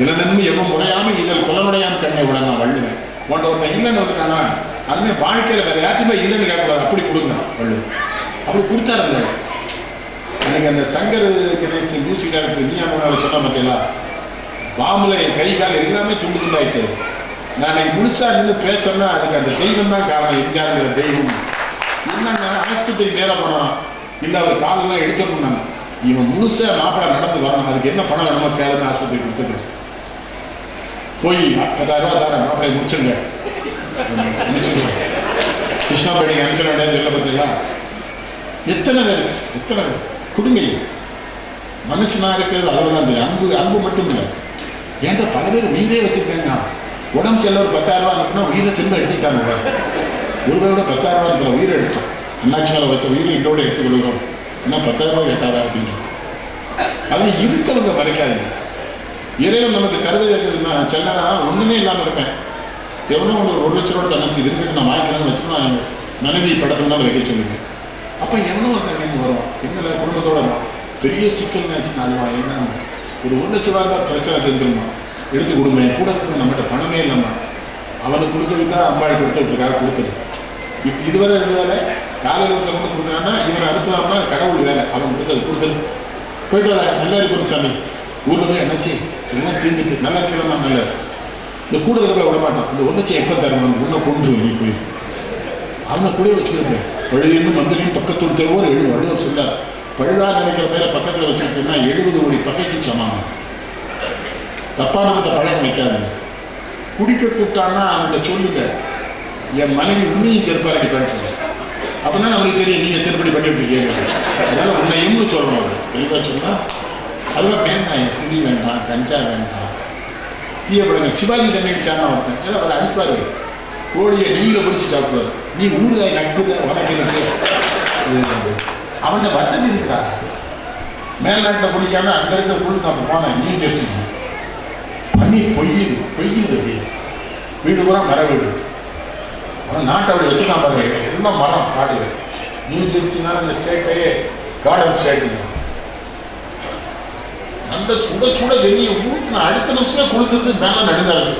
இளநன்மை எவ்வளவு முறையாம இதில் குலமுடையான் கண்ணை விட நான் வள்ளுவேன் போன்ற ஒருத்தன் இல்லைன்னு வந்துட்டானா அதுமே வாழ்க்கையில வேற யாருமே இல்லைன்னு கேட்கக்கூடாது, அப்படி கொடுங்க வள்ளுவன். அப்படி கொடுத்தாருங்க. எனக்கு அந்த சங்கர் கணேஷ் மியூசிக் டைரக்டர் நீ அவனால சொன்ன பார்த்தீங்களா, பாம்புல என் கை கால் எல்லாமே துண்டு துண்டாயிட்டு நான் இன்னைக்கு முழுசா நின்று பேசுறேன்னா அதுக்கு அந்த தெய்வம் தான் காரணம். எம்ஜிஆருங்கிற தெய்வம் என்னன்னா ஆஸ்பத்திரி நேரம் போனான் இல்லை அவர் காலெல்லாம் எடுத்துடணும். இவன் முழுசா மாப்பிள்ளை நடந்து வரணும், அதுக்கு என்ன பணம் வேணுமோ கேளுன்னு ஆஸ்பத்திரி கொடுத்துட்டு போய் 10,000 ரூபா தரேன் மாப்பிள்ளை முடிச்சுங்க கிருஷ்ணாபேட்டைக்கு அனுப்பிச்சிட வேண்டியது சொல்ல பார்த்தீங்களா. எத்தனை பேர் கொடுங்க. மனுஷனா இருக்கிறது அவ்வளோதான். அன்பு அன்பு மட்டும் இல்லை. ஏன்ட்ட பல பேர் உயிரே வச்சிருக்காங்க. உடம்பு செல்ல ஒரு 10,000 ரூபா அனுப்புனா உயிரை திரும்ப எடுத்துக்கிட்டாங்க. ஒரு பேரோட 10,000 ரூபா அனுப்பல, உயிரை எடுத்துட்டோம். அண்ணாச்சி மேலே வச்ச உயிரை இன்னோட எடுத்துக் கொடுக்குறோம். என்ன 10,000 ரூபா கேட்டாரா அப்படின்னு. அது இருக்கவங்க மறைக்காது. இறைவன் நமக்கு தருவது இருக்குதுன்னா செல்லனா ஒன்றுமே இல்லாமல் இருப்பேன். எவனும் ஒரு 1 லட்ச ரூபா தனிச்சு இது இருக்குன்னு நான் வாங்கிக்கலாம்னு வச்சு நான் மனைவி படத்துனால வைக்க சொல்லுவேன். அப்போ எவனோ ஒரு தண்ணி வருவான், என்ன குடும்பத்தோட தான் பெரிய சிக்கல் நினச்சி நாடுவான். என்ன ஒரு 1 லட்ச ரூபா தான் பிரச்சனை தெரிஞ்சிருமா, எடுத்து கொடுங்க. கூட இருக்கு நம்மகிட்ட பணமே இல்லைம்மா, அவனுக்கு கொடுக்கறதுக்கு தான் அம்பாள் கொடுத்துட்ருக்காக கொடுத்துரு. இப்போ இதுவரை இருந்ததால காலையில் ஒருத்தர் கொண்டு கொடுக்குறான்னா இவனை அனுப்புதாம கடவுள் வேலை அவன் கொடுத்துரு போயிட்டு வர நல்லா இருக்கணும் சாமி. ஊரில் போய் என்னாச்சு எல்லாம் தீர்ந்துட்டு நல்லா இருக்கலாமா, நல்லது. இந்த கூட இருக்க விட மாட்டான். இந்த 1 லட்சம் எப்போ தரணும், உன்னை கொண்டு நீ போய் அவனை கூட வச்சுக்கிட்டு பழுதின்னு மந்திரின்னு பக்கத்து தேவோர் 7 வள்ளுவர் சொல்ல பழுதா நினைக்கிற பேரை பக்கத்தில் வச்சுக்கிட்டீங்கன்னா 70 கோடி பகைக்கு சமானம். தப்பானவங்க பழக்கம் வைக்காதுங்க. குடிக்க கூப்பிட்டான்னா அவன்கிட்ட சொல்லுங்க, என் மனைவி உண்மையும் செருப்பாடி பண்ணிட்டு அப்பதான் அவங்களுக்கு தெரியும் நீங்க செருப்படி பண்ணிட்டு இருக்கீங்க. அதனால உன்னையும் சொல்லணும். அவர் தெளிவா சொன்னா அதெல்லாம் வேண்டாம், குடி வேண்டாம், கஞ்சா வேண்டாம், தீயப்படுங்க. சிவாஜி தண்ணி அடிச்சானா ஒருத்தன் ஏன்னா அவர் அடிப்பாரு, கோழியை நெய்யில பிடிச்சி சாப்பிடுவார். நீ ஊறுகாய் நக்குது உனக்கு இருக்கு. அவன்கிட்ட வசதி இருக்கா. மேல்நாட்டில் பிடிக்காம அங்க இருக்கிற பொருள் நான் போனேன். நியூ ஜெர்சி பண்ணி பொய்யுது அப்படியே வீடு பூரா மர வீடு. அவன் நாட்டை அப்படி வச்சுதான் பாருங்க, எல்லாம் மரம் காடுகள். நியூ ஜெர்சினால இந்த ஸ்டேட்டையே கார்டன் ஸ்டேட்டு. அந்த சுட சுட வெண்ணியை ஊற்றின அடுத்த நிமிஷமே கொடுத்தது மேலே நடுந்தாச்சு.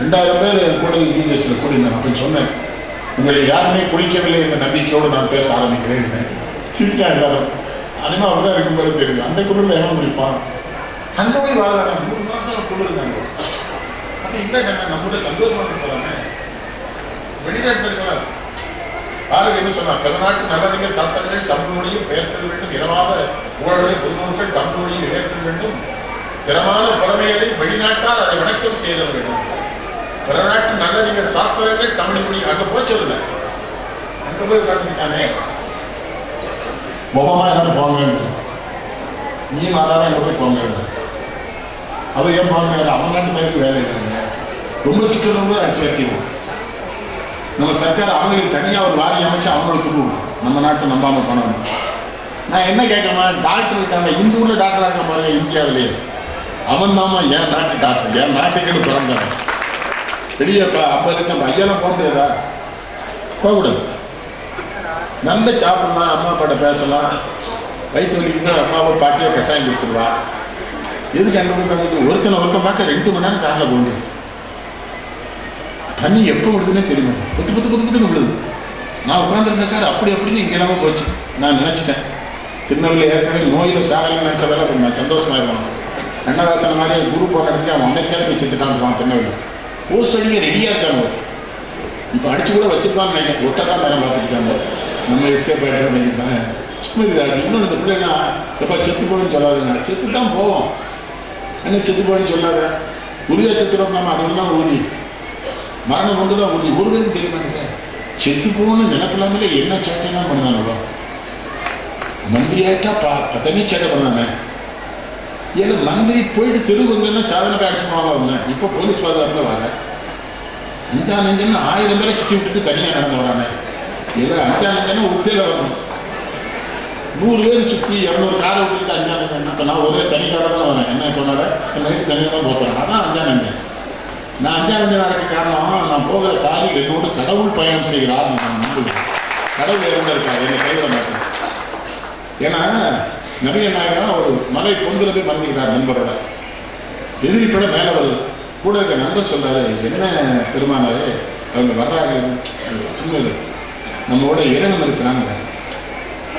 2000 பேர் கூட நியூ ஜெர்சியில் கூடியிருந்தாங்க. அப்படின்னு சொன்னேன், உங்களை யாருமே குளிக்கவில்லை என்ற நம்பிக்கையோடு நான் பேச ஆரம்பிக்கிறேன். சிரிக்கா எல்லாரும் அனிமா அப்படிதான் இருக்கும்போது தெரியும். அந்த குளிரில் எவன் குளிப்பான்? அங்கே போய் வாழறாங்க. 3 மாதம் குளிருந்தாங்க. அப்படி இல்லை நம்மகிட்ட சந்தோஷமா இருக்கலாமே. வெளிநாட்டில் இருக்கலாம். பாரதி என்ன சொன்னார், பிற நாட்டு நல்லறிஞர் சட்டங்கள் தமிழ் மொழியும் பெயர்த்தல் வேண்டும், இரவாத ஊழலை பொதுமக்கள் தமிழ் மொழியில் இழைத்தல் வேண்டும், திறமான புறமைகளை வெளிநாட்டால் அதை வணக்கம் செய்தல் வேண்டும். பிற நாட்டு நல்லறிஞர் சாஸ்திரங்கள் தமிழ் மொழி அங்கே போய் சொல்லல, அங்கே போய் உட்காந்துட்டானே முகமா என்ன போங்க, நீ நாளாக அங்கே போய் போங்க. அவர் ஏன் போங்க, அவங்க நாட்டு பயிருக்கு வேலை இருக்காங்க. ரொம்ப சிக்கல் அடிச்சு வைக்கணும். நம்ம சர்க்கார் அவங்களுக்கு தனியாக ஒரு வாரி அமைச்சு அவங்களோட துருவோம். நம்ம நாட்டை நம்பாமல் பண்ணணும். நான் என்ன கேட்கமா, டாக்டர் இருக்காங்க, இந்த ஊரில் டாக்டர் இருக்க பாருங்க இந்தியாவிலேயே. அவன் நாம என் நாட்டு டாக்டர், என் நாட்டுக்குன்னு பிறந்தாங்க. பெரிய 50 லட்சம் ஐயாலாம் போக முடியாதா? போகக்கூடாது. நல்ல சாப்பிடலாம், அம்மா அப்பாட்ட பேசலாம். வயிற்று வலிக்குன்னா அம்மாவை பாட்டியோ கஷாயம் கொடுத்துருவா. எதுக்கு அங்கே ஒருத்தன் பார்க்க 2 மணி நேரம் காரில் போக முடியும். தண்ணி எப்போ விடுதுன்னே தெரியுமா, புத்துன்னு விடுது. நான் உட்காந்துருந்தக்காரு அப்படி அப்படின்னு இங்கே இல்லாமல் போச்சு. நான் நினச்சிட்டேன் திருநெல்வேலி ஏற்கனவே நோயில் சாகலைன்னு நினச்ச வேலை நான் சந்தோஷமாக இருவான். கண்ணதாசன் மாதிரி குரு போன இடத்துக்கு அவன் அமெரிக்காவில் போய் செத்துட்டான் திருநெல்வேலி. போஸ்ட் அடிக்க ரெடியாக இருக்காங்க. இப்போ அடிச்சு கூட வச்சுருப்பான்னு நினைக்கிறேன். ஒட்டதான் நேரம் பார்த்துருக்காங்க. நம்ம எஸ்கேப் ஆகிட்டு நினைக்கிறேன். இன்னொன்று இந்த பிள்ளைலாம் எப்போ செத்து போயின்னு சொல்லாதுங்க. செத்து தான் போவோம். என்ன செத்து போயின்னு சொல்லாத, உறுதியாக செத்துறோம். நம்ம அது தான் உறுதி, மரணம் கொண்டு தான் உறுதி. ஒரு பேருக்கு தெரிய மாட்டேங்க. செத்து போகணும்னு நினைப்பில்லாமலே என்ன சேட்டைலாம் பண்ணுதானோ. மந்திரியாட்டா தனி சேட்டை பண்ணாங்க. ஏன்னா மந்திரி போயிட்டு தெருவுங்கன்னா சாதனை அடிச்சு போனாலும் அவங்க இப்போ போலீஸ் பாதுகாப்பில் வர 5 1000 பேரை சுற்றி விட்டுட்டு தனியாக நடந்து வராங்க. ஏதோ 5 உத்தியில் வரணும். 100 பேர் சுற்றி 200 காரை விட்டுட்டு 5 இப்போ நான் ஒரே தனி காரை தான் வரேன். என்ன கொண்டாட நைட்டு தனியாக தான் போகிறேன். அதான் 5 நான் 5 நாளைக்கு காரணம், நான் போகிற காரில் என்னோடு கடவுள் பயணம் செய்கிறார். நான் நம்புகிறேன். கடவுள் இருந்திருக்காரு, என்னை கைவிட மாட்டேன். ஏன்னா நபிகள் நாயகம் ஒரு மலை பொந்தில் போய் மறந்துக்கிட்டார் நண்பரோட. எதிரி பட மேலே வருது. கூட இருக்க நண்பர் சொல்றாரு, என்ன பெருமானாரு அவங்க வர்றாங்க சொன்னது நம்மளோட இறைவன் இருக்கிறாங்க.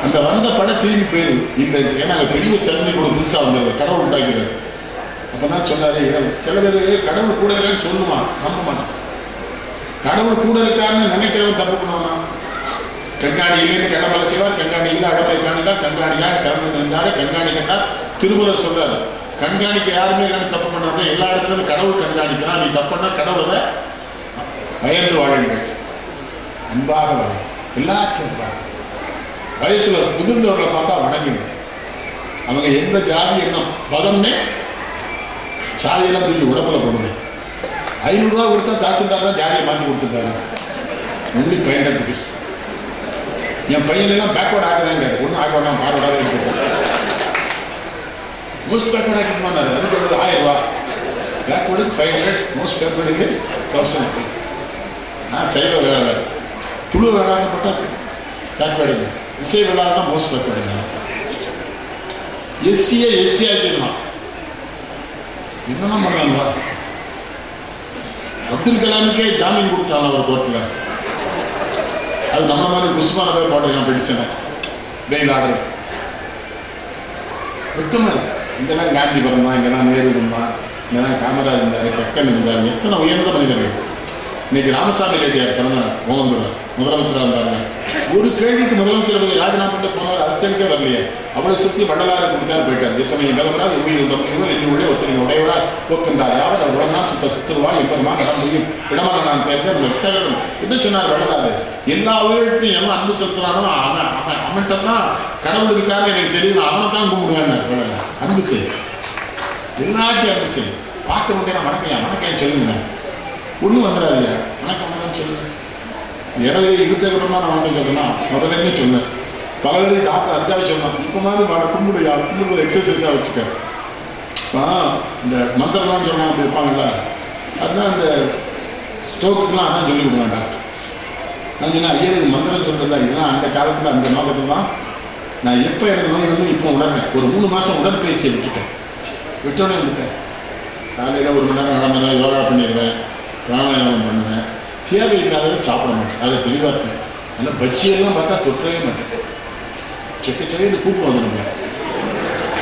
அந்த வந்த படம் திரும்பி போயிடுது இல்லை, ஏன்னா அங்கே பெரிய சிறந்தி கூட புதுசாக வந்தது, கடவுள் உண்டாக்கிறார். அப்போ தான் சொன்னார் இறைவன். சில பேர் கடவுள் கூட இல்லைன்னு சொல்லுவான், நம்ப மாட்டான். கடவுள் கூட இருக்காருன்னு நினைக்கிறவன் தப்பு பண்ணுவானா? கண்காணி இல்லைன்னு கடமலை செய்வார், கண்காணி இல்லை அடமலை காணிதான், கண்காணிக்காக கலந்து நின்றாரு, கண்காணி கண்டார். திருமூலர் சொல்றாரு, கண்காணிக்க யாருமே இல்லைன்னு தப்பு பண்ணாங்க, எல்லா இடத்துலையும் கடவுள் கண்காணிக்கிறான், நீ தப்புன்னா கடவுளை பயந்து வாழுங்கள், அன்பாக வாழ, எல்லாத்தையும் அன்பாக. வயசுல முதிர்ந்தவர்களை பார்த்தா வணங்குங்க. அவங்க எந்த ஜாதி எண்ணம் மதம்னே சாதியெல்லாம் தூக்கி உடம்புல போடுங்க. 500 ரூபா கொடுத்தா தாசில்தார் தான் ஜாதியை மாற்றி கொடுத்துருந்தாங்க. ஒன்லி பையன் ருபீஸ். என் பையனெல்லாம் பேக்வர்ட் ஆகுதாங்க, ஒன்றும் ஆக வேண்டாம், பார்வர்டாக இருக்கட்டும். மோஸ்ட் பேக்வர்ட் ஆகிட்டுமானாரு, அதுக்கு ஒரு 1000 ரூபா. பேக்வர்டுக்கு 500, மோஸ்ட் பேக்வர்டுக்கு 1000 ருபீஸ். நான் சைவ வேளாளர், துளு வேளாளர் மட்டும் பேக்வர்டுங்க, விசை வேளாளர்னா மோஸ்ட் பேக்வர்டுங்க. எஸ்சியை எஸ்டி ஆக்கிடலாம். என்னென்ன பண்ணாங்களா? அப்துல் கலாமுக்கே ஜாமீன் கொடுத்தாங்க அவர் கோர்ட்டில். அது நம்ம மாதிரி குஸ்மான பேர் போட்டிருக்கான் பெடிஷனை, பெயில் ஆர்டர். வெக்கமாக இருக்கு. இங்கெல்லாம் காந்தி பிறந்தான், இங்கெல்லாம் நேரு இருந்தான், இங்கெல்லாம் காமராஜ் இருந்தார், கக்கன் இருந்தார், எத்தனை உயர்ந்த மனிதர்கள். இன்னைக்கு ராமசாமி ரெட்டியார் பிறந்தார், ஓமந்தூர் முதலமைச்சராக இருந்தாங்க. ஒரு கேள்விக்கு முதலமைச்சர் பதவி ராஜினாமா பண்ணிட்டு போனார், அரசியலுக்கே வரலையே. அவளை சுற்றி வள்ளலாறு கொடுத்தாரு, போயிட்டார். எத்தனை கதவராது உயிர் தம்மையுவர் என்னுடைய ஒருத்தரின் உடையவரா போக்கின்றார், யாவர் அவர் உடனா சுற்றுவா எம்பெருமா கடமையும் இடமான நான் தேர்ந்தேன் வெத்தகரும் என்ன சொன்னார் வள்ளலாறு. எல்லா உயிரிழத்தையும் அன்பு செலுத்தினாலும் அவன்கிட்டனா கடவுள் இருக்காரு எனக்கு தெரியும், அவனை தான் கும்பிடுவேன். அன்பு செய், எல்லாத்தையும் அன்பு செய். பார்க்க முடியாது வணக்கம் வணக்கம் சொல்லுங்க, ஒன்றும் வந்துடாதீங்க, வணக்கம் வணக்கம் சொல்லுங்க. இடது இழுத்தக்கப்புறமா நான் வணக்கம் சொல்லணும்னா முதலேருந்தே சொன்னேன். பல பேர் டாக்டர் அதுக்காக சொன்னான், இப்போ மாதிரி கும்பிடுறது எக்ஸசைஸாக வச்சுக்க. இந்த மந்திரம்லாம் சொன்னா அப்படி இருப்பாங்கல்ல, அதுதான் இந்த ஸ்ட்ரோக்குலாம் அதான் சொல்லி கொடுங்க டாக்டர். நான் சொன்னேன், ஐயா இது மந்திரம் சொல்கிறதா, இதெல்லாம் அந்த காலத்தில் அந்த நோக்கத்தில் தான் நான் எப்போ எனக்கு நோய் வந்து இப்போ உணர்றேன். ஒரு 3 மாதம் உடற்பயிற்சியை விட்டோடனே வந்துட்டேன். காலையில் 1 மணி நேரம் நடந்துடுவேன், யோகா பண்ணிடுவேன், பிராணாயாமம் பண்ணுவேன், தேவை இல்லாததை சாப்பிட மாட்டேன், அதை தெளிவாக இருப்பேன். அதனால் பச்சியெல்லாம் பார்த்தா தொட்டவே மாட்டேன். செக்க கூப்பிட்டு வந்துடுங்க,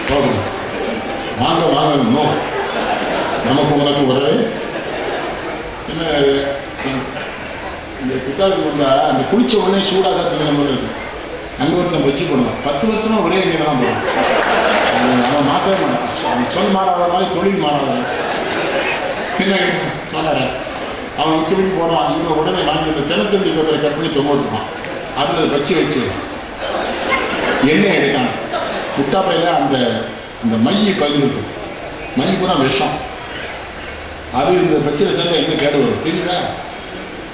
போகணும் வாங்க வாங்கணும், நமக்கு உனக்கு உறவே என்ன. இந்த புத்தகத்துக்கு வந்தால் அந்த குளிச்ச உடனே சூடாக தான் திங்க மாதிரி இருக்கும். அங்கே ஒருத்தன் பச்சி பண்ணுவான், 10 வருஷமாக ஒரே எண்ணெய் தான் போடுவான். அவன் மாற்றவே மாட்டான். அவன் சொல் மாறாத மாதிரி தொழில் மாறாத என்ன சொன்னார. அவன் விட்டு போடுவான், இன்னும் உடனே வாங்கி இந்த தினத்தந்தி பேப்பரை கட் பண்ணி தொங்க விட்டுருவான். அதில் வச்சு எண்ணெய் எடுக்கான முட்டாப்பையில் அந்த அந்த மையை பகிர்ந்துருக்கும். மை பூரா விஷம். அது இந்த பச்சியில் சேர்ந்தா என்ன கேடு வரும் தெரியுதா?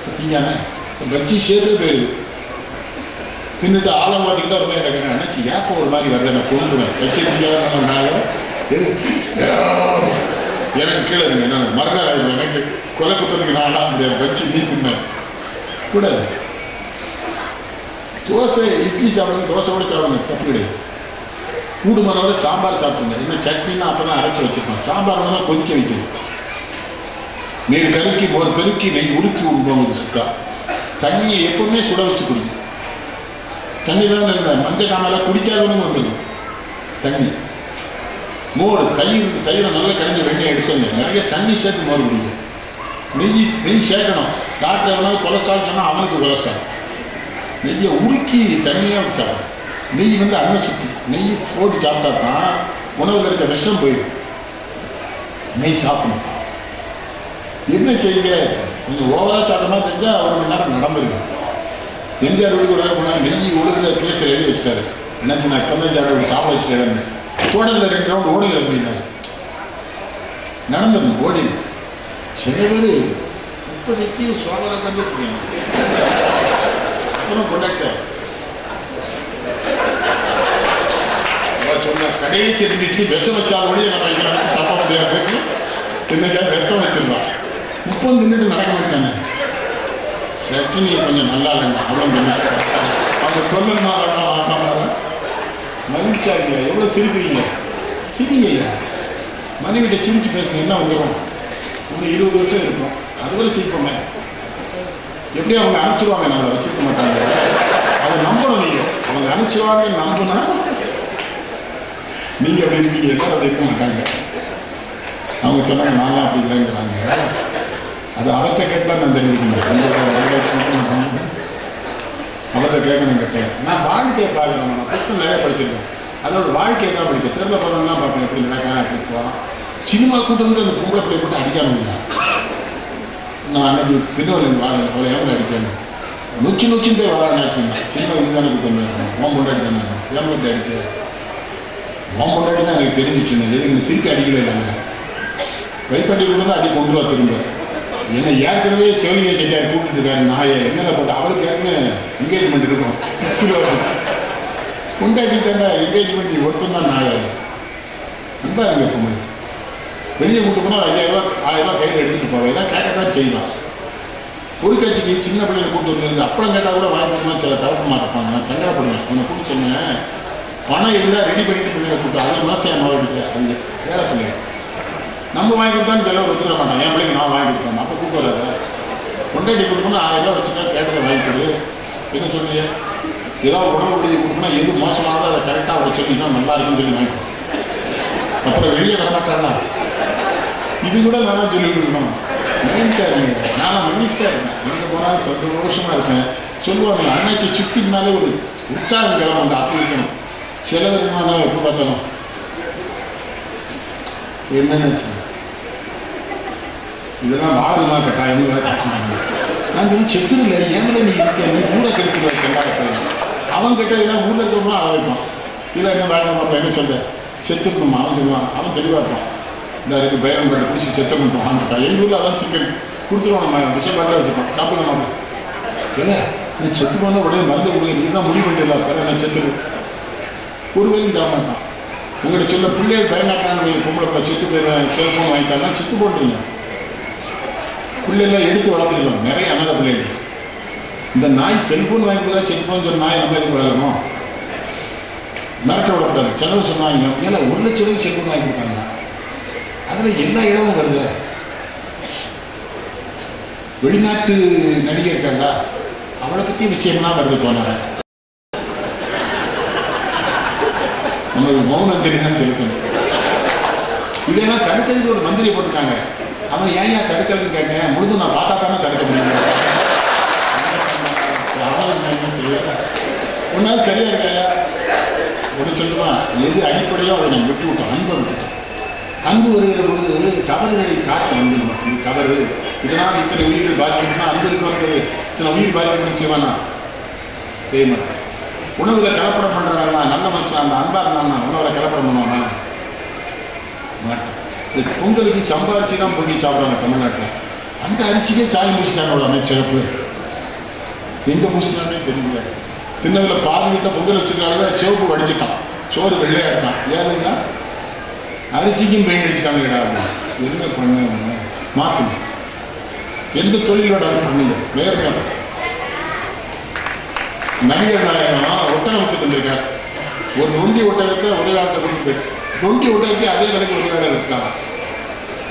பார்த்தீங்கன்னா பச்சி சேர்த்து போயிடுது. பின்னிட்டு ஆழம் பார்த்துக்கிட்டா ஒரு மாதிரி கிடக்குறேன். நினச்சி ஏப்போ ஒரு மாதிரி வருது, நான் கொண்டுடுவேன். பச்சை திங்காத எது எனக்கு கீழே இருங்க, என்ன மறுநாள் ஆயிடுவேன். எனக்கு கொலை குற்றத்துக்கு நான் ஆட முடியாது, பச்சி நீ தின்னேன் கூடாது. தோசை இட்லி சாப்பிடுங்க, தோசை கூட சாப்பிடுங்க, தப்பு கிடையாது. கூடுமானோட சாம்பார் சாப்பிடுங்க. என்ன சட்னின்னா அப்போ தான் அரைச்சி வச்சுருப்பான். சாம்பார் தான் கொதிக்க வைக்கணும். நீர் கருக்கி மோர் பெருக்கி நெய் உருக்கி உண்போம் சுத்தா. தண்ணியை எப்பவுமே சுட வச்சு குடிங்க. தண்ணி தான் இல்லை, மஞ்சள் காமெல்லாம் குடிக்காதவனும் வந்துடும். தண்ணி மோர் தயிரை நல்லா கடைஞ்ச வெண்ணெய் எடுத்துங்க, நிறைய தண்ணி சேர்த்து மோர் குடிங்க. நெய் சேர்க்கணும். டாக்டர் எவ்வளோ கொலஸ்ட்ரால் சொன்னால் அவனுக்கு கொலஸ்ட்ரால். நெய்யை உருக்கி தண்ணியாக வச்சு சாப்பிடும். நெய் வந்து அன்னசக்தி. நெய் போட்டு சாப்பிட்டா தான் உணவில் இருக்க விஷம் போயிடும். நெய் சாப்பிடணும். என்ன செய்யுங்க, கொஞ்சம் ஓவராக சாப்பிட்டோமா தெரிஞ்சால் 1 மணி நேரம் நடந்துருக்கு. எம்ஜிஆர் வீடு கூட போனால் நெய் ஒழுங்குற கேஸை எழுதி வச்சுட்டாரு. என்னாச்சு, நான் இப்போ தான் சாப்பிட வச்சுட்டேன். தோட்டத்தில் 2 ரவுண்ட் ஓடுங்க அப்படின்னாரு. நடந்துடணும், ஓடி. சில பேர் 30 சோதனை வந்து வச்சுக்கணும். கொண்டாக்டர் சொன்ன கடைசி 2 இட்லி விஷம் வச்சால் ஒழிய நம்ம வைக்கிறோம், தப்ப முடியாது. இன்னைக்காக விஷம் வச்சிருந்தான். 30 தின்னுட்டு நடக்க மாட்டானே. சட்னி கொஞ்சம் நல்லா இல்லைங்க, அவ்வளோ தின்னு அவங்க சொல்லணுமா வேண்டாம் மகிழ்ச்சியா இல்லையா? எவ்வளோ சிரிக்கிறீங்க, சிரிங்க ஐயா. மனைவிட்ட சிரிச்சு பேசுங்க, என்ன வந்துடும்? இன்னும் 20 வருஷம் இருக்கும், அதுவரை சிரிப்போமே. எப்படியும் அவங்க அனுப்பிச்சிடுவாங்க, நம்மளை வச்சிருக்க மாட்டாங்க. அதை நம்பணும். நீங்கள் அவங்க அனுப்பிச்சிடுவாங்கன்னு நம்பினா நீங்கள் அப்படி இருப்பீங்க, எல்லாரும் அப்படி இருக்க மாட்டாங்க. அவங்க சொன்னாங்க நான்லாம் அப்படி இல்லைங்கிறாங்க. அது அவர்கிட்ட கேட்டால் நான் தெரிஞ்சுக்கணும். அவர்கிட்ட கேட்கணும். கேட்டேன் நான் வாழ்க்கையை பார்க்கணும். நான் புத்தகம் நிறைய படிச்சிருக்கேன். அதோட வாழ்க்கையை தான் படிப்பேன். தெருவில் போகிறவங்கலாம் பார்ப்பேன், எப்படி நடக்கிறேன், எப்படி போகிறான். சினிமா கூட்டத்தில் அந்த பொம்பளை பிள்ளை போட்டு அடிக்காம. நான் அன்னைக்கு திருநெல்வேலி வாங்க அவளை ஏன் அடிக்கணும், நொச்சுன்னு போய் வரானாச்சுன்னா சினிமா இதுதானே கூட்டு வந்தேன். ஓம் கொண்டாடி தானே ஏன் கொண்டு அடிக்க, ஓம் கொண்டாடி தான் எனக்கு தெரிஞ்சிச்சுன்னு. எதுக்கு திருப்பி அடிக்கல இல்லைங்க, வைப்பாட்டி கூட தான் அடி கொண்டு வா திரும்ப. ஏன்னா ஏற்கனவே சிவலிங்க செட்டியார் கூப்பிட்டு இருக்காரு நாயை என்னென்ன போட்டு. அவளுக்கு ஏற்கனவே என்கேஜ்மெண்ட் இருக்கும். கொண்டாடி தாண்டா என்கேஜ்மெண்ட் ஒருத்தம் தான் நாயை அன்பா இருங்க. இப்போ வெளியே கூட்டு போனால் 5000 ரூபா 1000 ரூபா கையில் எடுத்துகிட்டு போவேன். ஏதாவது கேட்கத்தான் செய்வான். ஒரு கட்சிக்கு சின்ன பிள்ளைகளை கூட்டு வந்து அப்பளம் கேட்டால் கூட வாங்கிக்கணுமா சில தவிர்ப்பமாக இருப்பாங்க. நான் சங்கடப்படுவேன். அவனை கூட்டு சொன்னேன், பணம் இருந்தால் ரெடி பண்ணிட்டு பிள்ளைகளை கூட்டு அது மாதம் என் மாவு எடுத்து அது வேலை பிள்ளைங்க நம்ம வாங்கி கொடுத்தான்னு சில ஒத்துக்க மாட்டான். என் பிள்ளைங்க நான் வாங்கி கொடுத்தேன். அப்போ கூட்டு வராத கொண்டாடி கொடுக்கணும். 1000 ரூபா வச்சுக்கா கேட்டதை வாங்கிக்கிடு. என்ன சொல்லிய ஏதாவது உடம்பு உடைய கொடுக்கணும்னா எது மோசமானதோ அதை கரெக்டாக அவரை சொல்லி தான் நல்லா இருக்குன்னு சொல்லி வாங்கி கொடுத்தேன். அப்புறம் வெளியே வரமாட்டானா இது கூட நான் தான் சொல்லி கொடுக்கணும். மகிழ்ச்சியாக இருங்க. நானும் மகிழ்ச்சியாக இருக்கேன். எங்கே போனாலும் சந்தோஷமாக இருப்பேன். சொல்லுவாங்க அண்ணாச்சி சுற்றி இருந்தாலே ஒரு உற்சாகம் கிளம்ப அப்படி இருக்கணும். சிலவருமானா எப்போ பார்த்தாலும் என்னென்னு இதெல்லாம் வாழலாம் கட்டாயம் வேற காட்டணும். நான் சொல்லி செத்துருல ஏமலை நீ இருக்க நீ ஊரை கெடுத்துருவாய் கொண்டாடத்தை. அவன் கிட்டதுன்னா ஊரில் இருக்கிறவங்களும் அழ வைப்பான். இல்லை என்ன வேண்டாம் நம்ம என்ன சொல்ல செத்துருக்கணுமா அவன் சொல்லுவான். அவன் தெளிவாக இருப்பான். இந்த இருக்கு பயிரம் கட்டு பிடிச்சி செத்த பண்ணுறோம். அவன் எங்கள் ஊரில் அதான் சிக்கன் கொடுத்துருவோம். நம்ம விஷயம் பாட்டில் வச்சுப்போம் சாப்பிட மாட்டேன். இல்லை நீ செத்து போனால் உடனே மருந்து கொடுங்க. நீ தான் முடிவு பண்ணிடலாம். பிறகு நான் செத்துரு ஒரு வேலையும் சாப்பிட மாட்டான். உங்கள்கிட்ட சொல்ல பிள்ளைகள் பயங்காட்டான பொம்பளை செத்து போயிடுவேன் செல்ஃபோன் வாங்கிட்டாங்கன்னா செத்து போட்டுருங்க. பிள்ளைலாம் எடுத்து வளர்த்துக்கலாம். நிறைய அனாதை பிள்ளைகள். இந்த நாய் செல்ஃபோன் வாங்கி போதா செத்து போன்னு சொன்ன நாய் நம்ம எதுவும் வளரணும். மிரட்ட விடக்கூடாது. சிலர் சொன்னாங்க ஏன்னா 1 லட்சம் ரூபாய்க்கு செல்ஃபோன் வாங்கி கொடுத்தாங்க. அதில் எல்லா இடமும் வருது. வெளிநாட்டு நடிகை இருக்காங்களா அவளை பற்றி விஷயம்லாம் வருது. போனாங்க நமக்கு மௌனம் தெரியும் செலுத்தணும். இதெல்லாம் தடுக்கிறதுக்கு ஒரு மந்திரி போட்டிருக்காங்க. அவன் ஏன் தடுக்கிறதுன்னு கேட்டேன். முழுதும் நான் பார்த்தா தானே தடுக்க முடியும். ஒன்றாவது சரியா இருக்காயா ஒன்று சொல்லுவான். எது அடிப்படையோ அதை நம்ம விட்டு விட்டோம். அன்பை விட்டுட்டோம். அன்பு வருகிற பொழுது தவறுகளை காட்ட வந்து நம்ம இது தவறு இதனால் இத்தனை உயிர்கள் பாதிக்கணும்னா அன்பு இருக்கிறது இத்தனை உயிர் பாதிக்கணும்னு செய்வானா செய்ய மாட்டேன். உணவில் கலப்படம் பண்ணுறாங்கன்னா நல்ல மனுஷன் அந்த அன்பா இருந்தான்னா உணவில் கலப்படம் பண்ணுவானா மாட்டேன். இந்த பொங்கலுக்கு சம்பாரிச்சு தான் பொங்கி சாப்பிடுவாங்க தமிழ்நாட்டில். அந்த அரிசிக்கே சாய் பூசினாங்க அமைச்சகப்பு. எங்கே பூசினானே தெரியல. திருநெல்வேலியில் பாதி வீட்டில் பொங்கல் வச்சுருக்காங்க. சிவப்பு வடிச்சிட்டான், சோறு வெள்ளையாக இருக்கான். ஏதுன்னா அரிசிக்கும் பெயிண்ட் அடிச்சிட்டாங்க. கிடையாது என்ன பண்ண மாற்றுங்க. எந்த தொழிலோட அது பண்ணுங்க. வேறு நடிகர் நாயகம் ஒட்டகம் வித்துட்டு வந்திருக்கார். ஒரு நொண்டி ஒட்டகத்தை உதவியாளர்கிட்ட கொடுத்து போயிட்டு நொண்டி ஒட்டகத்தை அதே விலைக்கு உதவியாளர் விற்றுட்டாங்க.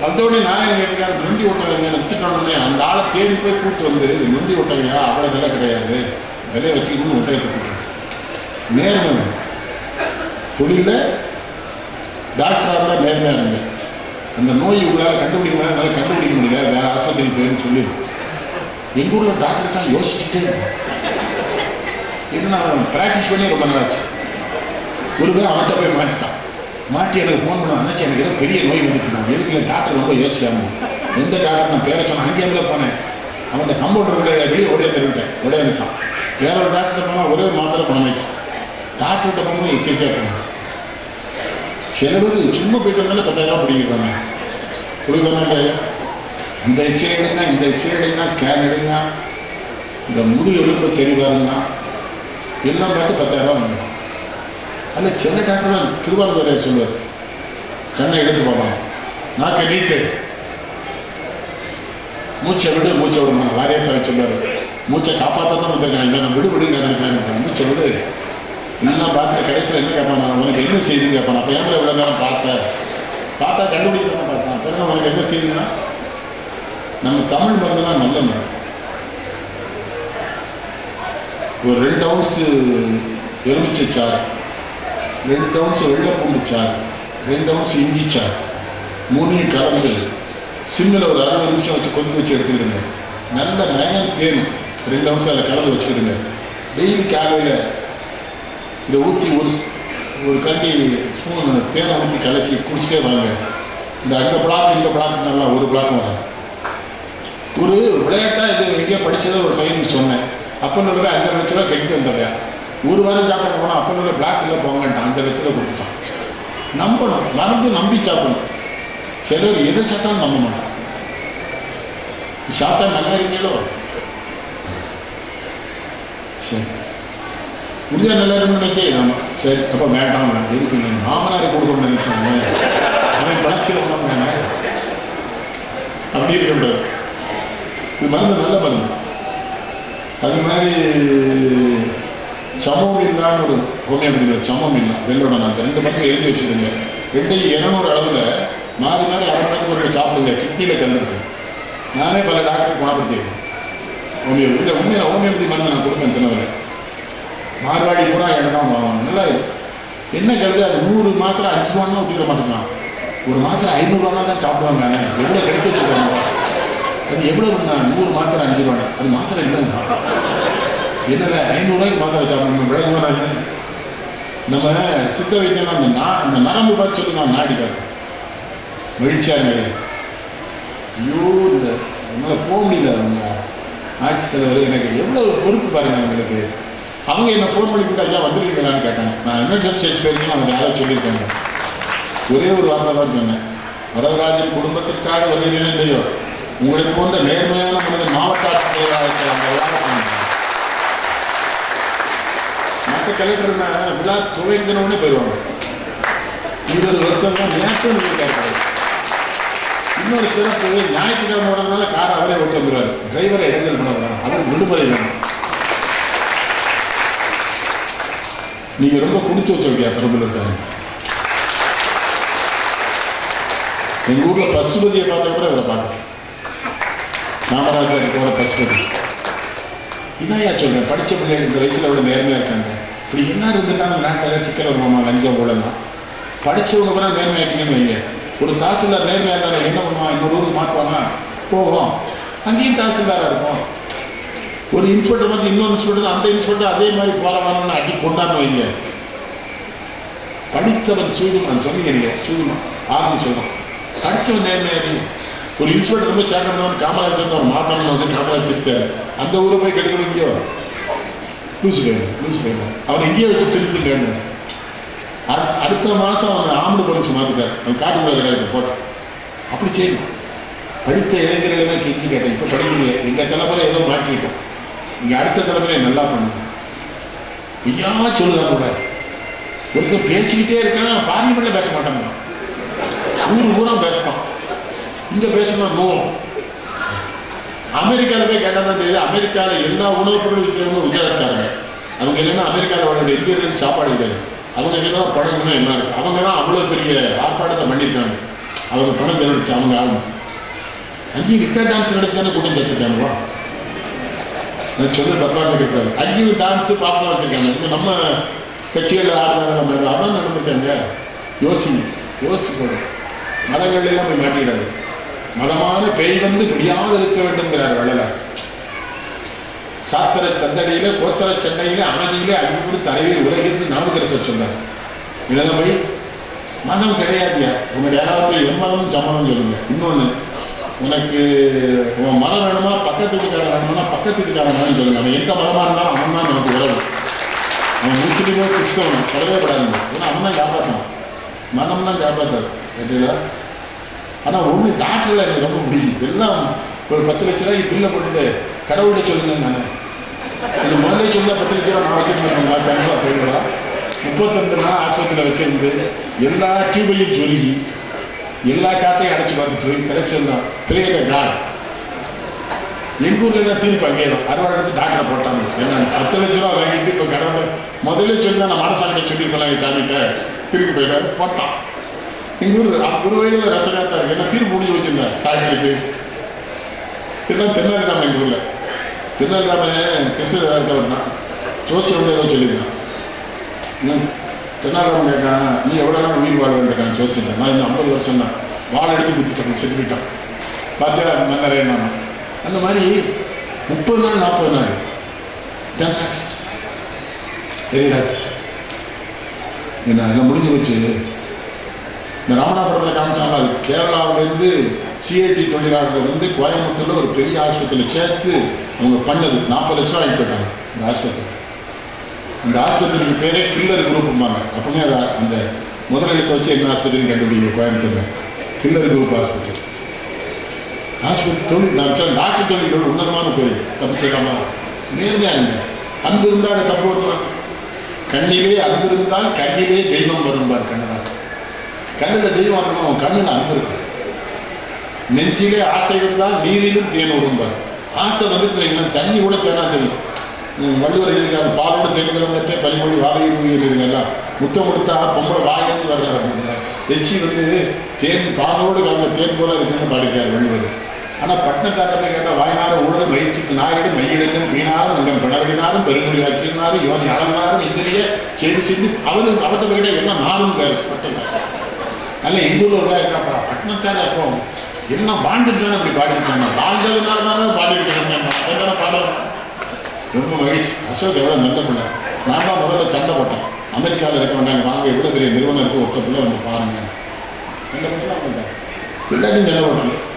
வந்தோடனே நாயகம் கேட்கிறார் நொண்டி ஒட்டகம் வித்துட்டோன்னே அந்த ஆளை தேடி போய் கூப்பிட்டு வந்து நொண்டி ஒட்டகையா அவ்வளோ விலை கிடையாது விலையை வச்சுக்கணும்னு ஒட்டகத்தை கொடுக்குறாங்க. நேர்மை தொழிலில் டாக்டராக இருந்தால் நேர்மையாக இருங்க. அந்த நோய் உங்களால் கண்டுபிடிக்க முடியாது. என்னால் கண்டுபிடிக்க முடியல வேறு ஆஸ்பத்திரிக்கு போயிருன்னு சொல்லி எங்கள் ஊரில் டாக்டருக்காக யோசிச்சுட்டே இருக்கும். ஏன்னா அவன் ப்ராக்டிஸ் பண்ணி ரொம்ப நாளாச்சு. ஒருவேளை அவன்கிட்ட போய் மாட்டிட்டான். மாட்டி எனக்கு ஃபோன் பண்ணுவான். அண்ணாச்சி எனக்கு ஏதோ பெரிய நோய் வந்துட்டுனான். எதுக்கு டாக்டர் ரொம்ப யோசிக்காமல் எந்த டாக்டர் நான் பேரை சொன்னேன். அங்கேயே போனேன். அவன் கம்பவுண்டர் வெளியே உடையாந்துட்டான். வேற ஒரு டாக்டர் போனால் ஒரே ஒரு மாத்திரை பணமாயிடுச்சு. டாக்டர்கிட்ட போகும்போது எச்சரிக்கையாக போகணும். செலவுக்கு சும்மா போயிட்டு வந்தாலும் 10,000 ரூபா பிடிக்கிறாங்க. கொடுக்கணும் இல்லையா? அந்த எக்ஸ்ரே எடுங்க, இந்த எக்ஸ்ரே எடுங்க, ஸ்கேன் எடுங்க, இந்த முடி எழுப்ப சரி பாருங்க, எல்லாம் பார்த்து 10,000 ரூபா வந்துடும். அதில் சின்ன டாக்டர் தான் கிருபாலதுரை சொல்லுவார். கண்ணை எடுத்து பார்ப்பாங்க. நாக்க நீட்டு மூச்சை விடு மூச்சை விடுங்க. வாரியாசாமி சொல்லுவார். மூச்சை காப்பாற்ற தான் வந்திருக்காங்க. இல்லை நான் விடு மூச்சை விடு எல்லாம் பார்த்துட்டு கடைசியில் என்ன கேட்பான், உனக்கு என்ன செய்துன்னு கேட்பான். அப்போ ஏன் இவ்வளோ நேரம் பார்த்தேன் பார்த்தா கண்டுபிடிக்கலாம் பார்த்தான். பிறகு அவனுக்கு என்ன செய்யுதுன்னா, நம்ம தமிழ் மருந்துலாம் நல்ல மருந்து. ஒரு 2 ounce எலுமிச்சை சாறு, 2 ounce வெள்ளைப்பூண்டு சாறு, 2 ounce இஞ்சி சாறு, 3 கலந்து சிம்மில் ஒரு 60 நிமிஷம் வச்சு கொதிக்க வச்சு எடுத்துக்கிடுங்க. நல்ல நயம் தேன் 2 ounce அதில் கலந்து வச்சுக்கிடுங்க. டெய்லி காலையில் இதை ஊற்றி ஒரு கண்டி ஸ்பூன் தேனை ஊற்றி கலக்கி குடிச்சிட்டே வாங்க. இந்த அங்கே பிளாக் இங்கே பிளாக் நல்லா ஒரு பிளாக்கும் வராது. ஒரு விளையாட்டாக இது எங்கேயோ படித்ததை ஒரு பையனுக்கு சொன்னேன். அப்பன்னு 5 லட்ச ரூபா கட்டிட்டு வந்தாங்க. ஒரு வாரம் சாப்பிட போனால் அப்பன்னு பிளாக் இல்லை போங்கன்ட்டான். 5 லட்சத்தை கொடுத்துட்டான். நம்பணும், மறந்து நம்பி சாப்பிடணும். சிலர் எதை சாப்பிட்டாலும் நம்ப மாட்டான். சாப்பிட்டா நல்லா இருக்கீங்களோ, சரி முடிஞ்சா நல்லா இருக்குன்னு நினைச்சே நம்ம சரி அப்போ வேண்டாம் எதுக்கு இல்லை மாமனாரை கொடுக்கணும்னு நினைச்சாங்க. அவன் பழச்சிருக்கணும் அப்படி இருக்கக்கூடாது. இது மருந்து நல்ல மருந்து. அது மாதிரி சமம் இல்லான்னு ஒரு ஹோமியோபதி சமம் இல்லை வெள்ளோட நான் 2 மருந்து எழுதி வச்சுருந்தேங்க. 200 அளவில் மாறி மாறி 1/2 மணிக்கு ஒரு சாப்பிடுங்க. கிட்னியில் கலந்துருக்கு. நானே பல டாக்டருக்கு குணப்படுத்தியிருக்கேன். ஹோமியோபதி இல்லை உண்மையாக ஹோமியோபதி மருந்து நான் கொடுப்பேன். தினவில் மார்வாடி பூரா இடம் தான் வாங்கணும். நல்லா என்ன கழுது அது 100 மாத்திரை 5 ரூபான்னு ஊற்றிக்க மாட்டேங்கான். ஒரு மாத்திரை 500 ரூபானா தான் சாப்பிடுவாங்க. எவ்வளோ கிடைச்சி வச்சுருக்காங்க. அது எவ்வளோங்க 100 மாத்திரை 5 ரூபாய். அது மாத்திரை இல்லைங்க. என்னது 500 ரூபாய்க்கு மாத்திரை சாப்பிடணும் விளங்குவாங்க. நம்ம சித்த வைத்தியம் இந்த நரம்பு பார்த்து சொல்லி நான் நாடிக்காங்க மகிழ்ச்சியாங்க. ஐயோ இந்த என்னால் போக முடியல. அவங்க ஆட்சித்தலைவர் எனக்கு எவ்வளோ பொறுப்பு பாருங்க அவங்களுக்கு. அவங்க என்ன ஃபோன் பண்ணி கொடுத்தா ஐயா வந்துருக்கீங்களான்னு கேட்டாங்க. நான் எமர்ஜென்சி ஸ்டேஜ் போயிருக்கேன். அவங்க யாரும் சொல்லியிருக்காங்க. ஒரே ஒரு வார்த்தை தான் சொன்னேன். வரதராஜன் குடும்பத்திற்காக வருகிறேனோ இல்லையோ உங்களை போன்ற நேர்மையான மனிதன் மாவட்ட ஆட்சித்தலைவராக இருக்கிறாங்க. மற்ற கலெக்டர்னா விழா துவங்கினோடனே போயிடுவாங்க. இவர் ஒருத்தர் தான் நேற்று இருக்காரு. இன்னொரு சிறப்பு ஞாயிற்றுக்கிழமை ஓடுறதுனால காரை அவரே ஓட்டு வந்துடுவார். டிரைவரை இடைஞ்சல் பண்ண வர்றாங்க. அவர் விடுமுறை வேணும். நீங்க ரொம்ப குடிச்சு வச்சிருக்கியா பெரம்பலூர் இருக்காங்க. எங்க ஊர்ல பசுபதியை பார்த்த கூட இவரை பார்க்க காமராஜர் போற பசுபதி. இதான் சொல்றேன். படிச்ச பிள்ளைகள் இந்த வயசுல அவ்வளவு நேர்மையா இருக்காங்க. இப்படி என்ன இருந்துட்டாங்க நாட்டில் ஏதாவது சிக்கல் வருமாமா லஞ்சம் ஊழலாம். படிச்சவங்க கூட நேர்மையாக்கிங்கன்னு வைங்க. ஒரு தாசில்தார் நேர்மையாக இருந்தாலும் என்ன பண்ணுவான், இன்னொரு ஊருக்கு மாற்றுவானா போவோம். அங்கேயும் தாசில்தாராக இருக்கும். ஒரு இன்ஸ்பெக்டர் பார்த்து இன்னொரு இன்ஸ்பெக்டர் அந்த இன்ஸ்பெக்டர் அதே மாதிரி போகிறவான்னு அடி கொண்டாந்து வைங்க. படித்தவன் சூதுமான் சொன்னீங்க நீங்கள் சூதுமா ஆர்மி சொல்லணும். படித்தவன் நேர்மையாடி ஒரு இன்ஸ்பெக்டர் ரொம்ப சேர்க்கணும். காமராஜர் ஒரு மாற்றணும் வந்து காமராஜ் சிரிச்சார். அந்த ஊரை போய் கெடுக்கணும். இங்கேயோ லூசு போயிடும் அவனை இங்கேயே வச்சு திருத்துக்கன்னு. அடுத்த மாதம் அவன் ஆம்பளை போலீஸ் மாற்றிட்டார். அவன் காட்டுக்குள்ள கிடையாது போட்டான். அப்படி செய்யணும். படித்த இளைஞர்களெல்லாம் கெஞ்சி கேட்டேன். இப்போ படிக்கிறீங்க எங்கள் தலைமுறை ஏதோ மாற்றிக்கிட்டோம். நீங்கள் அடுத்த தலைமுறையை நல்லா பண்ணுங்க. ஐயா சொல்லுதான் கூட ஒருத்தர் பேசிக்கிட்டே இருக்காங்க. பார்லிமெண்ட்டில் பேச மாட்டாங்க. ஊரா பேசலாம். இங்கே பேசணும் நோ. அமெரிக்காவில் போய் கேட்டால் தான் தெரியுது. அமெரிக்காவில் எல்லா உணவுப் பொருளும் விற்கிறவங்க குஜராத்காரங்க. அவங்க இல்லைன்னா அமெரிக்காவில் வாழ்கிற இந்தியர்களுக்கு சாப்பாடு கிடையாது. அவங்க எல்லாம் பணம்னா என்ன இருக்குது. அவங்க தான் அவ்வளோ பெரிய ஆர்ப்பாட்டத்தை பண்ணியிருக்காங்க. அவங்க பணம் செலவழிச்சு அவங்க ஆகணும். அங்கேயும் ரிக்கா டான்ஸ் நடத்தானே கூட்டம் வச்சுருக்காங்கப்பா. நான் சொல்ல தப்பாக இருக்கக்கூடாது. அங்கேயும் டான்ஸு பாப்பா வச்சுருக்காங்க. இங்கே நம்ம கட்சிகளில் ஆடுறாங்க. நம்ம அதான் நடந்துருக்காங்க. யோசிச்சு போடும். மதங்கள்லாம் போய் மாட்டிக்கிடாது. மதமான பெய் வந்து முடியாமல் இருக்க வேண்டும்ங்கிறார் வள்ளலார். சாத்திர சந்தடியில கோத்தர சண்டையில அமைதியிலே அடிப்படி தலைவர் உலகிற்கு நாமக்கரசர் சொன்னார். இளமை மதம் கிடையாதுயா. உங்களுடைய யாராவது எம்மதம் சம்மதம் சொல்லுங்க. இன்னொன்று உனக்கு உன் மதம் வேணுமா பக்கத்து வீட்டுக்காரன் வேணும்னா பக்கத்து வீட்டுக்காரன் வேணும்னு சொல்லுங்க. அவன் எந்த மதமாக இருந்தாலும் அவன் தான் நமக்கு உறவு. அவன் முஸ்லீமோ கிறிஸ்தவனோ கவலையே படாதுங்க. ஏன்னா அவன் தான் காப்பாற்றான். மதம் தான் காப்பாற்றாது கேட்டீங்களா. ஆனால் ஒன்று டாக்டரில் எனக்கு ரொம்ப பிடிக்கும். எல்லாம் ஒரு 10 லட்ச ரூபாய்க்கு பில்லை போட்டுட்டு கடவுள்கிட்ட சொல்லுங்க. நான் இது முதல்ல சொல்ல 10 லட்ச ரூபா நான் வச்சுருந்தேன். சேனலாக போயிடலாம். 32 நாள் ஆஸ்பத்திரியில் வச்சுருந்து எல்லா டியூபையும் சொருகி எல்லா காத்தையும் அடைச்சி பார்த்துட்டு கடைசியில் பிரேத காட் எங்கள் ஊரில் தான் தீர்ப்பு அங்கே தான் அறுவாடு எடுத்து டாக்டரை போட்டாங்க. என்ன 10 லட்ச ரூபா வாங்கிட்டு இப்போ கடவுள் முதல்ல சொல்லி தான் நான் மனசாங்க சொல்லியிருப்பேன். சாமிகிட்ட திருப்பி போயிடாரு போட்டான். எங்கள் ஊர் 1 வயதில் ரசகாத்தா இருக்கு. என்ன தீர்ப்பு முடிஞ்சு வச்சுருந்தேன் டாக்டருக்கு. எல்லாம் தென்னாலிராமன் எங்கள் ஊரில். தென்னாலிராமன் கிருஷ்ணன் ஜோசியம் ஏதோ சொல்லியிருக்கான். தென்னாலிராமன் கேட்கான், நீ எவ்வளோ நாள் உயிர் வாழ்வேன் ஜோசியம். நான் இன்னும் 50 வருஷம் தான். வாழை எடுத்து குத்திட்டேன், செத்துக்கிட்டான். பார்த்தியா மன்னரே நான். அந்த மாதிரி 30 நாள் 40 நாள் 10 lakhs தெரியுதா என்ன எல்லாம் முடிஞ்சு வச்சு. இந்த ராமநாதபுரத்தில் காமிச்சாங்க. அது கேரளாவிலேருந்து சிஐடி தொழிலாளர்கள் வந்து கோயம்புத்தூரில் ஒரு பெரிய ஆஸ்பத்திரியில் சேர்த்து அவங்க பண்ணது 40 லட்சம் வாங்கிட்டு போயிட்டாங்க அந்த ஆஸ்பத்திரி. அந்த ஆஸ்பத்திரிக்கு பேரே கில்லர் குரூப்பும்பாங்க. அப்பவுமே அதை அந்த முதலெழுத்தை வச்சு என்ன ஆஸ்பத்திரின்னு கண்டுபிடிங்க கோயம்புத்தூரில். கில்லர் குரூப் ஆஸ்பத்திரி. ஆஸ்பத்திரி தொழில் நான் சொன்ன டாக்டர் தொழில் உன்னதமான தொழில். தப்பு செய்யலாமா? நேர்மையாக இருங்க. அன்பு இருந்தால் தப்பு வருமா? கண்ணிலே அன்பு இருந்தால் கண்ணிலே தெய்வம் வரும்பார் கண்ணதாசன். கண்ணில் தெய்வம் வரணும், அவன் கண்ணில் அன்பு இருக்கும். நெஞ்சிலே ஆசை இருந்தால் நீரிலும் தேன் வரும்பார். ஆசை வந்துட்டு தண்ணி கூட தேனா தெரியும். வள்ளுவர் எழுதியிருக்காரு, பாலோட தேன் கலந்துட்டே பல்மொழி வாழையிருங்கல்ல. முத்தம் கொடுத்தா பொம்பளை வாயிலேருந்து வர்றாரு. எச்சி வந்து தேன் பாலோடு கலந்த தேன் போல இருக்குன்னு பாடியிருக்காரு வள்ளுவர். ஆனால் பட்டினத்தாட்ட போய் கேட்டால் வாய்நார ஊழல் வயிற்றுக்கு நாயிடும் மையிடும் வீணாரும் அங்கம் பிணவினாரும் பெருமொழி ஆட்சியினாரும் இவன் நலனாரும் இந்திரிய செய்தி செஞ்சு அவர்கிட்ட போய்கிட்ட என்ன நாருங்காரு பட்டினத்தாட்ட. நல்ல எங்கள் ஊரில் இருக்காப்பா பட்டினத்தாட்ட அப்போ என்ன வாழ்ந்துட்டு தானே அப்படி பாடியிருக்காங்க. வாழ்ந்ததுனால தானே பாடியிருக்காங்க. அதனால பாடம் ரொம்ப மகிழ்ச்சி. அசோக் எவ்வளோ நல்ல பிள்ளை. நான் தான் முதல்ல சண்டை போட்டேன். அமெரிக்காவில் இருக்க வேண்டாங்க, வாங்க எவ்வளோ பெரிய நிறுவனம் இருக்குது, ஒருத்த பிள்ளை வந்து பாருங்க. நல்ல பிள்ளை தான் பண்ணுறேன். எல்லாத்தையும் சண்டை போட்டு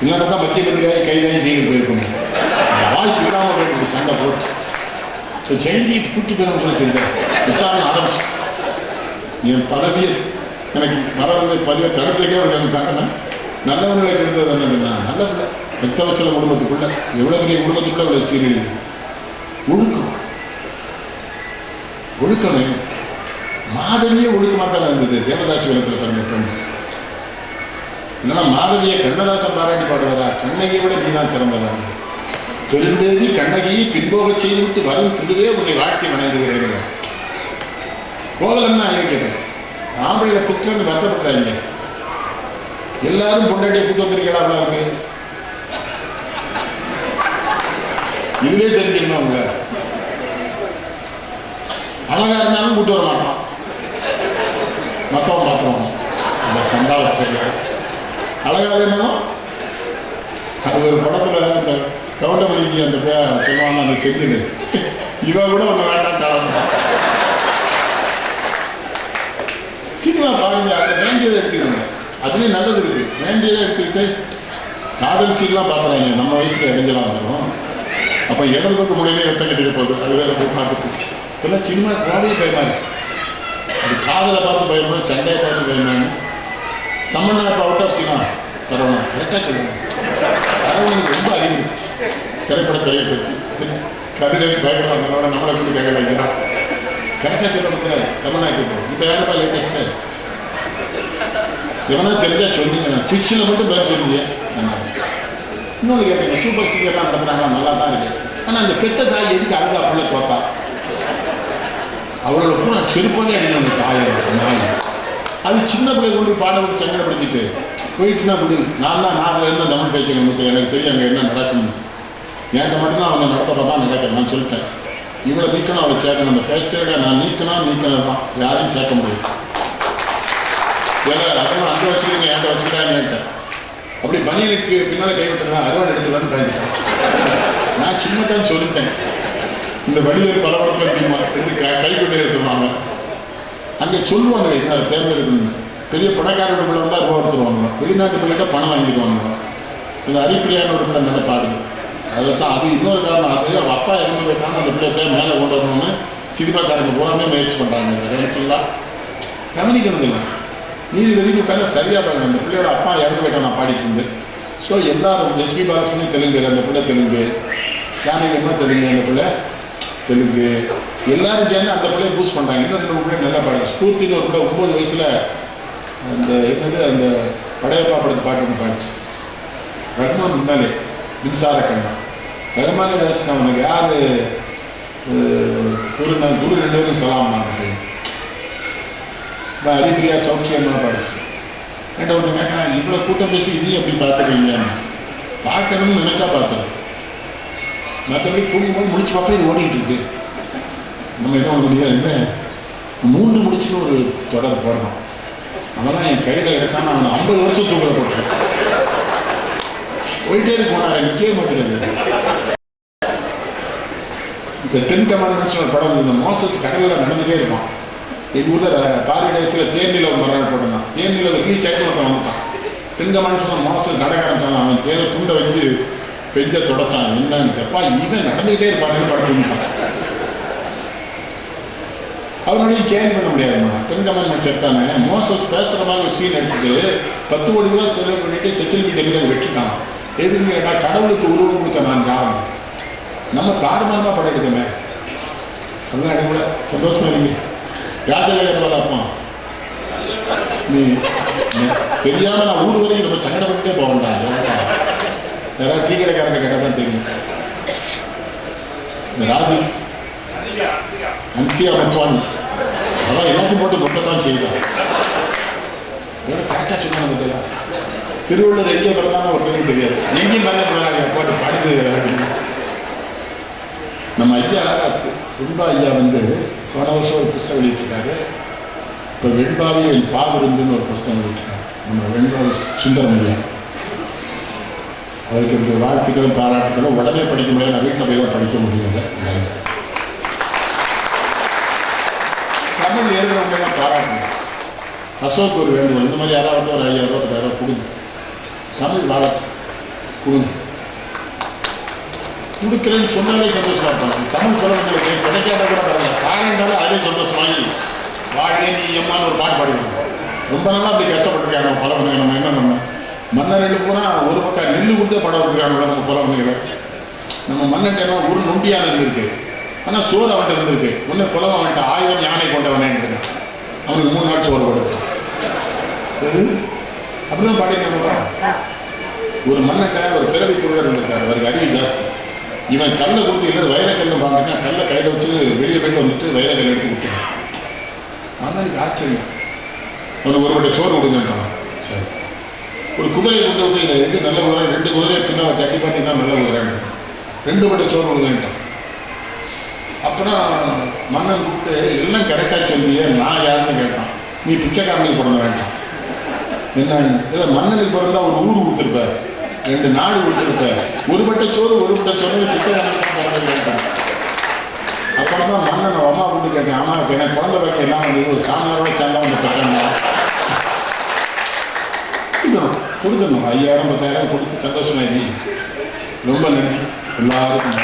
இல்லைன்னா தான் மத்திய மந்திரியாகி கைதாகி ஜெயிலுக்கு போயிருக்கணும். வாழ்த்து விடாமல் போயிட்டு சண்டை போட்டு இப்போ ஜெயந்தி கூட்டி போயிடும் சொல்லி தெரிஞ்சேன். விசாரணை ஆரம்பிச்சு என் பதவியை எனக்கு வர வந்து பதிவை தடுத்துக்கே எனக்கு தாண்டனா நல்லவங்களை இருந்தது என்னதுன்னா நல்ல பிள்ளை ரத்தவச்சல குடும்பத்துக்குள்ள எவ்வளோ பெரிய குடும்பத்துக்குள்ள அவ்வளோ சீரழிவு. ஒழுக்கம் ஒழுக்கம் வேணும். மாதவியே ஒழுக்கமாக தான் இருந்தது. தேவதாசி குலத்தில் பிறந்த பெண். என்னன்னா மாதவியை கண்ணதாசன் பாராட்டி பாடுவாரா? கண்ணகியை விட நீ தான் சிறந்தவன். பெருந்தேவி கண்ணகியை பின்போக செய்து விட்டு வரும் திருவே உன்னை வாழ்த்தி வணங்குகிறேன். கோவலன்னா ஐயோ கேட்டேன். ஆம்பளையில திட்டம்னு வருத்தப்படுறாங்க. எல்லாரும் பொண்டாட்டியை கூட்டு வந்திருக்கா? அவ்வளோ இருக்கு. இதுவே தெரிஞ்சுக்கணும். அவங்க அழகா இருந்தாலும் கூட்டு வர மாட்டான். மற்றவன் பார்த்துருவாங்க. அந்த சண்டாளத்தை அழகா வேணும். அது ஒரு படத்தில் அந்த கவுண்டமணிக்கு அந்த சொல்லுவாங்க அந்த செஞ்சுன்னு இவ கூட ஒன்று வேண்டாம். சினிமா பாருங்க, அந்த வேண்டியதை எடுத்துக்கணும். அதுலேயும் நல்லது இருக்குது. வேண்டியதை எடுத்துக்கிட்டு காதல் சீன்லாம் பார்க்குறாங்க. நம்ம வயசுல இடைஞ்சலாம் வந்துடும். அப்போ இடது பக்கம் முடியலே ரத்தம் கட்டிட்டு போகுது. அது வேற போய் பார்த்துட்டு இப்போல்லாம் சினிமா போகவே பயமா இருக்கு. அது காதலை பார்த்து பயமா, சண்டையை பார்த்து பயமானு. தமிழ்நாடு இப்போ அவுட் ஆஃப் சினிமா சரவணன் கரெக்டாக சொல்லுவாங்க. சரவணனுக்கு ரொம்ப அறிவு இருக்கு திரைப்படத்துறையை பற்றி. கதிரேஷ் பயங்கரவாதங்களோட நம்மளை சொல்லி கேட்கல. கரெக்டாக சொல்ல பற்றில தமிழ்நாட்டுக்கு போகும். இப்போ யாருப்பா லேட்டஸ்ட்டு எவனா தெரிஞ்சா சொல்லுங்க. குச்சியில் மட்டும் பேர் சொல்லுங்க. இன்னொன்று கேட்குங்க, சூப்பர் சிங்கர்லாம் நடத்துகிறாங்களா? நல்லா தான் இருக்கு. ஆனால் அந்த பெத்த தாய் எதுக்கு அழுதா பிள்ளை தோத்தா? அவளோட பூரா செருப்பதே அடிக்கணும் அந்த தாயோட நாய். அது சின்ன பிள்ளை கொண்டு பாடப்பட்டு சங்கடப்படுத்திட்டு போயிட்டுனா விடு. நான் அதில் என்ன தமிழ் பேச்சு முடிச்சு எனக்கு தெரியும் அங்கே என்ன நடக்கணும். என்கிட்ட மட்டும்தான் அவங்க நடத்தப்போ தான் நடக்கிறேன். நான் சொல்லிட்டேன், இவளை நீக்கணும் அவளை சேர்க்கணும். அந்த பேச்சோட நான் நீக்கணும் தான். யாரையும் சேர்க்க முடியாது. ஏன்னா அதெல்லாம் அங்கே வச்சுருக்கீங்க, என்கிட்ட வச்சுக்கிட்டாங்கன்ட்டேன். அப்படி பனியனுக்கு பின்னால் கைவிட்டுருவேன், அறுவாடு எடுத்துருவான்னு பயந்துட்டேன். நான் சும்மா தான் சொல்லிட்டேன். இந்த வடிவேல் பல படத்தில் எப்படிமா எடுத்து கைக்குள்ளே எடுத்துருவாங்க. அங்கே சொல்லுவாங்க என்ன தேர்ந்தெடுக்கணும்னு. பெரிய பணக்காரோட பிள்ளை வந்தால் ரூபா எடுத்துருவாங்க. வெளிநாட்டு பிள்ளைகிட்ட பணம் வாங்கிடுவாங்க. இந்த ஹரிப்பிரியான ஒரு பிள்ளை நல்லா பாடுது. அதில் தான் அது இன்னொரு காரணம். அது அவள் அப்பா இறந்து போயிட்டாங்க. அந்த பிள்ளை எப்படியே மேலே கொண்டு வரணும்னு சினிமாக்காரங்க பூராமே முயற்சி பண்ணுறாங்க. கவனிச்சிங்களா? கவனிக்கணும் இல்லை. நீதிபதிக்கு பேர சரியாக பாருங்க. அந்த பிள்ளையோட அப்பா இறந்து போயிட்டான் நான் பாடிட்டு இருந்து. ஸோ எல்லாரும் எஸ்பி பாலசுமணி தெலுங்கு, அந்த பிள்ளை தெலுங்கு, ஜானகியம்மா தெலுங்கு, அந்த பிள்ளை தெலுங்கு, எல்லாரும் சேர்ந்து அந்த பிள்ளையை பூஸ்ட் பண்ணுறாங்க. இன்னும் 2 பிள்ளை நல்லா பாடுங்க. ஸ்பூர்த்தின்னு ஒரு பிள்ளை 9 வயசில் அந்த என்னது அந்த படையப்பா படத்து பாட்டு ஒன்று பாடிச்சு. ரஹ்மான் முன்னாலே மின்சார கண்ணா ரஹ்மானே ஏதாச்சும் அவனுக்கு யார் குரு 2 பேரும் சலாம் நான் ஹரிபிரியா சௌக்கியமாக பாடிச்சு. என்கிட்ட ஒருத்தன் கேட்கலாம், இவ்வளோ கூட்டம் பேசி இதையும் எப்படி பார்த்துருக்கீங்க? பார்க்கணும்னு நினச்சா பார்த்துருவோம், மற்றபடி தூங்கும்போது முடிச்சு பார்ப்போம். இது ஓடிக்கிட்டு இருக்கு, நம்ம என்ன பண்ண முடியாது. இந்த 3 முடிச்சுன்னு ஒரு தொடர் போடணும். அவெல்லாம் என் கையில் எடுத்தான்னு அவனை 50 வருஷம் தூக்கில் போட்டுருக்கேன். போயிட்டே இருக்கு, போனார், நிற்கவே மாட்டேங்குது. இந்த 10 Commandments ஒரு படம், இந்த மோசஸ் கடலில் நடந்துகிட்டே இருப்பான். எங்கள் ஊரில் பாரிடேஸில் தேனிலவு மரம் போட்டிருந்தான். தேனிலவு ரிலீஸ் ஆகிட்டு ஒருத்தன் வந்துட்டான். 10 Commandments மோசஸ் நடக்க ஆரம்பிச்சான். அவன் தேனை துண்டை வச்சு பெஞ்ச தொடச்சான். என்னன்னு எப்பா இவன் நடந்துகிட்டே இருப்பான்னு படுத்துட்டான். அவனுடைய கேள்வி பண்ண முடியாதுமா. 10 Commandments எடுத்தானே மோசஸ் பேசுகிற மாதிரி ஒரு சீன் எடுத்துட்டு 10 கோடி ரூபா செலவு பண்ணிட்டு செட்டில் மீட்டிங் அதை வெட்டிட்டான். எதுன்னு கேட்டால் கடவுளுக்கு உருவம் கொடுத்த நான் காரணம். நம்ம தாறுமாறமாக படம் எடுக்கமே, அதெல்லாம் எனக்கு கூட சந்தோஷமா இருங்க. யாத்திரை அப்பா நீ தெரியாமல் நான் ஊர் வரைக்கும் நம்ம சங்கடப்பட்டுட்டே போக வேண்டாம். யாராவது டீ கடைக்காரங்க கேட்டால் தான் தெரியும். இந்த ராஜு அன்சியா மத்வானி அதான் எல்லாத்தையும் போட்டு மொத்தத்தான் செய்தான். எவ்வளோ கரெக்டாக சொன்னாங்க பார்த்தீங்களா? திருவள்ளுவர் எங்கே பிறந்தாலும் ஒருத்தனையும் தெரியாது, எங்கேயும் பிறந்தாங்க போட்டு படித்து. நம்ம ஐயா வெண்பா ஐயா போன வருஷம் ஒரு புஸ்தகம் வெளியிட்டிருக்காரு. இப்போ வெண்பாவி என் பாவிருந்துன்னு ஒரு புஸ்தகம் வெளியிட்டிருக்காரு. நம்ம வெண்பாவி சுந்தரம் ஐயா, அவருக்கு இந்த வாழ்த்துக்களும் பாராட்டுகளும் உடனே படிக்க முடியாது, நான் வீட்டில் போய் தான் படிக்க முடியாது. தமிழ் எழுதுறவங்க தான் பாராட்டணும். அசோக் ஒரு வேண்டுகோள், இந்த மாதிரி யாராவது ஒரு 5000 ரூபா 10,000 கொடுங்க, தமிழ் வாழட்டும் கொடுங்க. கொடுக்கலன்னு சொன்னாலே சந்தோஷமா இருப்பாங்க. தமிழ் குழந்தைங்களுக்கு கிடைக்காத கூட பரவாயில்ல, காரணத்தாலும் அதே சந்தோஷமாகி வாழே நீ எம்மான்னு ஒரு பாட்டு பாடுவாங்க. ரொம்ப நாளாக அப்படி கஷ்டப்பட்டுருக்காங்க நம்ம பழகுங்க. நம்ம என்ன பண்ணோம், மன்னர்கள் பூரா ஒரு பக்கம் நெல் கொடுத்தே படம் வந்துருக்காங்க நம்ம குழந்தைகளை. நம்ம மன்னட்டேனா ஒரு நொண்டியான இருந்திருக்கு, ஆனால் சோறு அவன்கிட்ட இருந்திருக்கு. ஒன்று குழந்தை அவன்கிட்ட 1000 யானை கொண்டவனேன்னு இருக்கான். அவனுக்கு 3 நாள் சோறு கொடுக்கும். அப்படிதான் பாடினாங்க. ஒரு மன்னட்ட ஒரு பிறவி குழுவர் இருந்திருக்காரு, அவருக்கு அறிவு ஜாஸ்தி. இவன் கல்லை கொடுத்து இல்லை வைரக்கல் வாங்கினா கல்லை கையில் வச்சு வெளியே போயிட்டு வந்துட்டு வைரக்கல் எடுத்து கொடுத்துருவான். அண்ணனுக்கு ஆச்சரியம், அவனுக்கு ஒரு வட்டை சோறு கொடுங்கன்றான். சரி, ஒரு குதிரையை கொண்டு விட்டு இதை எது நல்ல குதிரை, 2 குதிரையை தின்னாவை தட்டி பார்த்தி தான் நல்ல குதிரைன்னு 2 வட்டை சோறு கொடுங்கன்றான். அப்புறம் மன்னன் கூப்பிட்டு எல்லாம் கரெக்டாக சொல்லியே, நான் யாருன்னு கேட்டான். நீ பிச்சைக்காரனுக்கு பிறந்த வேண்டாம் என்னன்னு இல்லை, மன்னனுக்கு பிறந்தா ஒரு ஊர் கொடுத்துருப்பார், 2 நாடு கொடுத்துருப்பார், ஒரு பட்டை சோறு பிச்சைக்காரனுக்கு பிறந்து கேட்டான். அப்புறம் தான் மன்னன் அம்மா கூப்பிட்டு கேட்டேன், அம்மா எனக்கு குழந்தை வைக்க எல்லாம் வந்தது, ஒரு சாமியாரோட சேர்ந்தா வந்து பெற்றாங்க. கொடுத்துடணும் 5000 10,000 கொடுத்து சந்தோஷமாகி. ரொம்ப நன்றி எல்லாருக்கும்.